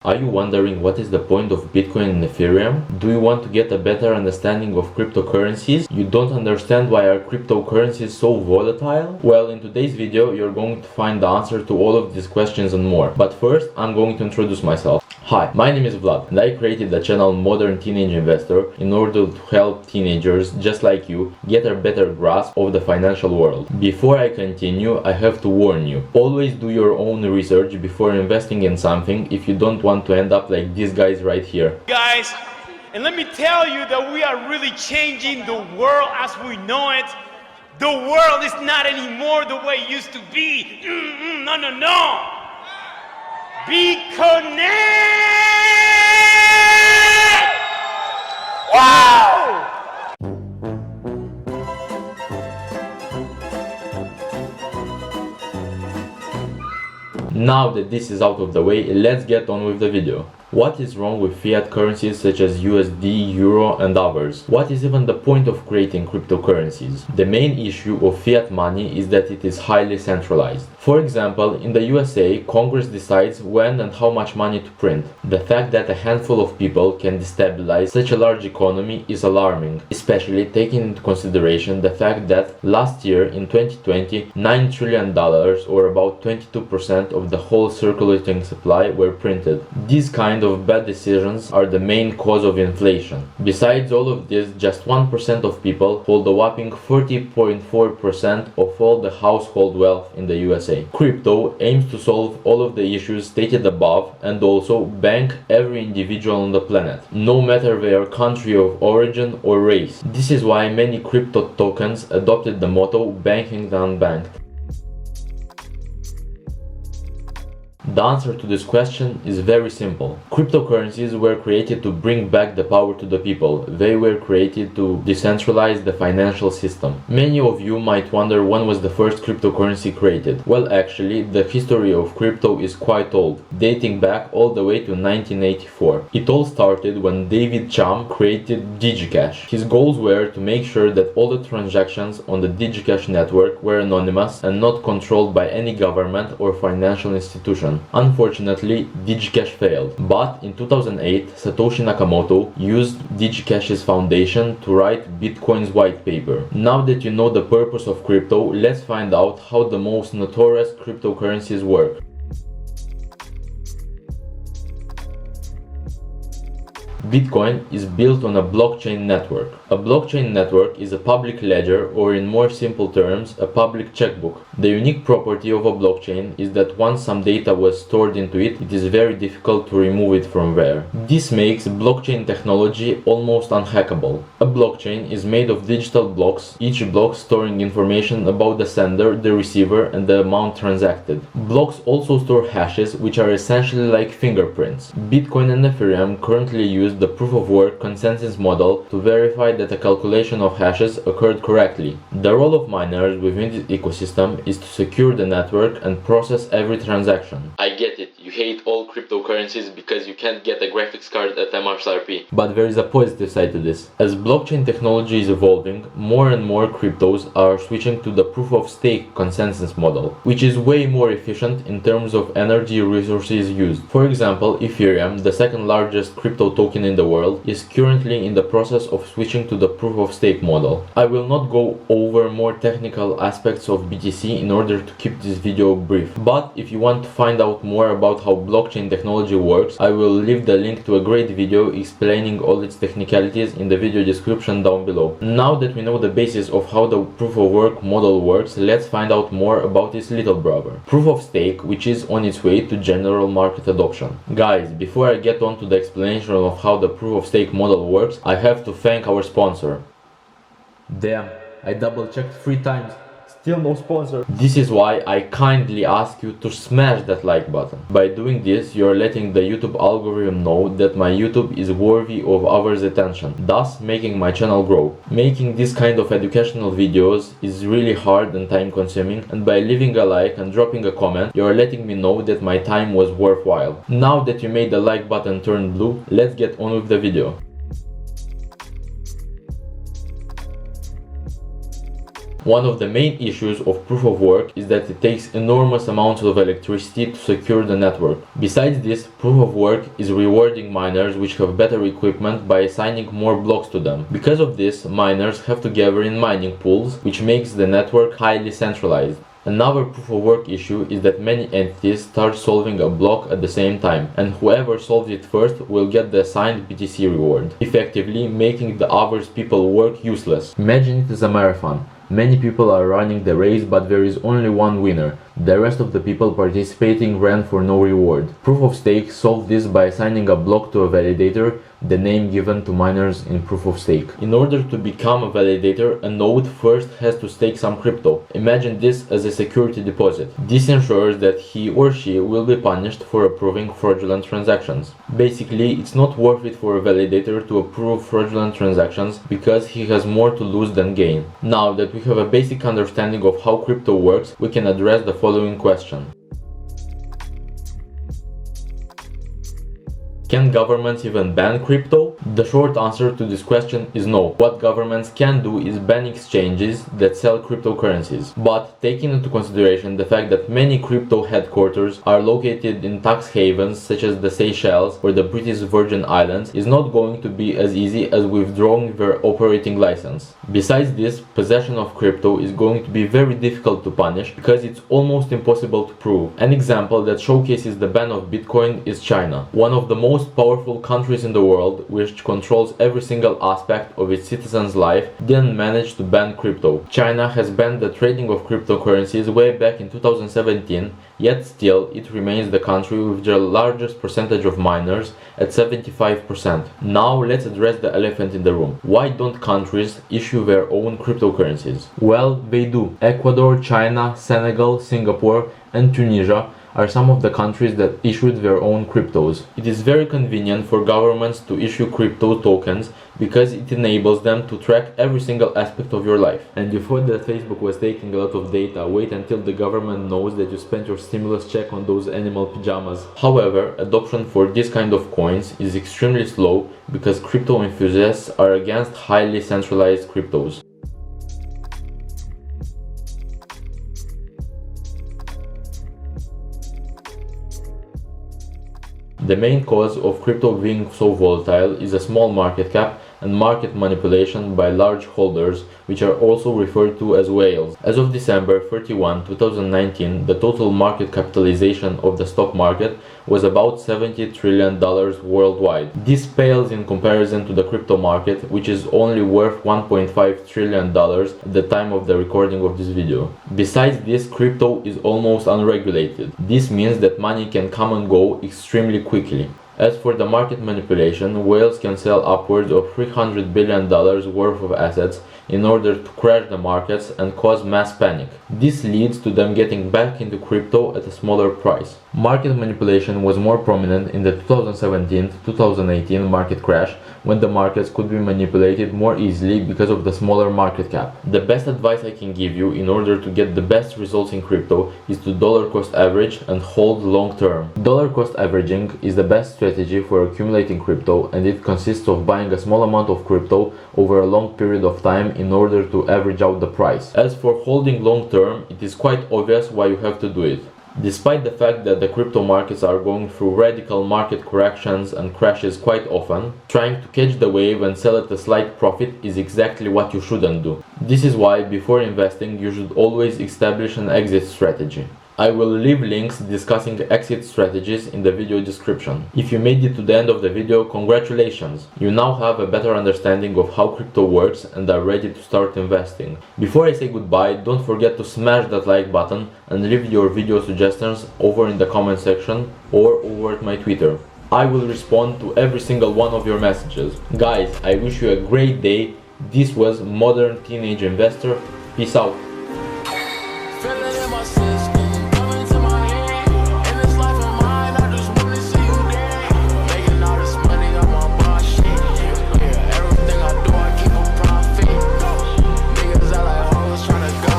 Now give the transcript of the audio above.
Are you wondering what is the point of Bitcoin and Ethereum? Do you want to get a better understanding of cryptocurrencies? You don't understand why are cryptocurrencies so volatile? Well, in today's video you're going to find the answer to all of these questions and more. But first, I'm going to introduce myself. Hi, my name is Vlad and I created the channel Modern Teenage Investor in order to help teenagers just like you get a better grasp of the financial world. Before I continue, I have to warn you. Always do your own research before investing in something if you don't want to end up like these guys right here. Guys, and let me tell you that we are really changing the world as we know it. The world is not anymore the way it used to be. No. Be connected! Wow! Now that this is out of the way, let's get on with the video. What is wrong with fiat currencies such as USD, Euro and others? What is even the point of creating cryptocurrencies? The main issue of fiat money is that it is highly centralized. For example, in the USA, Congress decides when and how much money to print. The fact that a handful of people can destabilize such a large economy is alarming, especially taking into consideration the fact that last year, in 2020, $9 trillion or about 22% of the whole circulating supply were printed. These kind of bad decisions are the main cause of inflation. Besides all of this, just 1% of people hold a whopping 40.4% of all the household wealth in the USA. Crypto aims to solve all of the issues stated above and also bank every individual on the planet, no matter their country of origin or race. This is why many crypto tokens adopted the motto banking the unbanked. The answer to this question is very simple. Cryptocurrencies were created to bring back the power to the people. They were created to decentralize the financial system. Many of you might wonder when was the first cryptocurrency created. Well, actually, the history of crypto is quite old, dating back all the way to 1984. It all started when David Chaum created DigiCash. His goals were to make sure that all the transactions on the DigiCash network were anonymous and not controlled by any government or financial institution. Unfortunately, DigiCash failed, but in 2008, Satoshi Nakamoto used DigiCash's foundation to write Bitcoin's white paper. Now that you know the purpose of crypto, let's find out how the most notorious cryptocurrencies work. Bitcoin is built on a blockchain network. A blockchain network is a public ledger, or in more simple terms, a public checkbook. The unique property of a blockchain is that once some data was stored into it, it is very difficult to remove it from there. This makes blockchain technology almost unhackable. A blockchain is made of digital blocks, each block storing information about the sender, the receiver, and the amount transacted. Blocks also store hashes, which are essentially like fingerprints. Bitcoin and Ethereum currently use the proof-of-work consensus model to verify that a calculation of hashes occurred correctly. The role of miners within this ecosystem is to secure the network and process every transaction. I get it, you hate all cryptocurrencies because you can't get a graphics card at MSRP. But there is a positive side to this. As blockchain technology is evolving, more and more cryptos are switching to the proof-of-stake consensus model, which is way more efficient in terms of energy resources used. For example, Ethereum, the second largest crypto token in the world, is currently in the process of switching to the proof-of-stake model. I will not go over more technical aspects of BTC in order to keep this video brief, but if you want to find out more about how blockchain technology works, I will leave the link to a great video explaining all its technicalities in the video description down below. Now that we know the basis of how the proof-of-work model works, let's find out more about its little brother, proof-of-stake, which is on its way to general market adoption. Guys, before I get on to the explanation of how the proof-of-stake model works, I have to thank our sponsor. Damn, I double-checked 3 times, still no sponsor. This is why I kindly ask you to smash that like button. By doing this, you are letting the YouTube algorithm know that my YouTube is worthy of others' attention, thus making my channel grow. Making this kind of educational videos is really hard and time consuming, and by leaving a like and dropping a comment, you are letting me know that my time was worthwhile. Now that you made the like button turn blue, let's get on with the video. One of the main issues of proof of work is that it takes enormous amounts of electricity to secure the network. Besides this, proof of work is rewarding miners which have better equipment by assigning more blocks to them. Because of this, miners have to gather in mining pools, which makes the network highly centralized. Another proof of work issue is that many entities start solving a block at the same time, and whoever solves it first will get the assigned BTC reward, effectively making the other people's work useless. Imagine it as a marathon. Many people are running the race, but there is only one winner. The rest of the people participating ran for no reward. Proof of stake solved this by assigning a block to a validator, the name given to miners in proof of stake. In order to become a validator, a node first has to stake some crypto. Imagine this as a security deposit. This ensures that he or she will be punished for approving fraudulent transactions. Basically, it's not worth it for a validator to approve fraudulent transactions because he has more to lose than gain. Now that we have a basic understanding of how crypto works, we can address the following question. Can governments even ban crypto? The short answer to this question is no. What governments can do is ban exchanges that sell cryptocurrencies. But taking into consideration the fact that many crypto headquarters are located in tax havens such as the Seychelles or the British Virgin Islands, is not going to be as easy as withdrawing their operating license. Besides this, possession of crypto is going to be very difficult to punish because it's almost impossible to prove. An example that showcases the ban of Bitcoin is China, one of the most powerful countries in the world, which controls every single aspect of its citizens' life, didn't manage to ban crypto. China has banned the trading of cryptocurrencies way back in 2017, yet still it remains the country with the largest percentage of miners at 75%. Now let's address the elephant in the room. Why don't countries issue their own cryptocurrencies? Well, they do. Ecuador, China, Senegal, Singapore, and Tunisia are some of the countries that issued their own cryptos. It is very convenient for governments to issue crypto tokens because it enables them to track every single aspect of your life. And you thought that Facebook was taking a lot of data, wait until the government knows that you spent your stimulus check on those animal pajamas. However, adoption for this kind of coins is extremely slow because crypto enthusiasts are against highly centralized cryptos. The main cause of crypto being so volatile is a small market cap and market manipulation by large holders, which are also referred to as whales. As of December 31, 2019, the total market capitalization of the stock market was about $70 trillion worldwide. This pales in comparison to the crypto market, which is only worth $1.5 trillion at the time of the recording of this video. Besides this, crypto is almost unregulated. This means that money can come and go extremely quickly. As for the market manipulation, whales can sell upwards of $300 billion worth of assets in order to crash the markets and cause mass panic. This leads to them getting back into crypto at a smaller price. Market manipulation was more prominent in the 2017-2018 market crash, when the markets could be manipulated more easily because of the smaller market cap. The best advice I can give you in order to get the best results in crypto is to dollar cost average and hold long term. Dollar cost averaging is the best strategy for accumulating crypto, and it consists of buying a small amount of crypto over a long period of time in order to average out the price. As for holding long term, it is quite obvious why you have to do it. Despite the fact that the crypto markets are going through radical market corrections and crashes quite often, trying to catch the wave and sell at a slight profit is exactly what you shouldn't do. This is why before investing you should always establish an exit strategy. I will leave links discussing exit strategies in the video description. If you made it to the end of the video, congratulations! You now have a better understanding of how crypto works and are ready to start investing. Before I say goodbye, don't forget to smash that like button and leave your video suggestions over in the comment section or over at my Twitter. I will respond to every single one of your messages. Guys, I wish you a great day. This was Modern Teenage Investor. Peace out.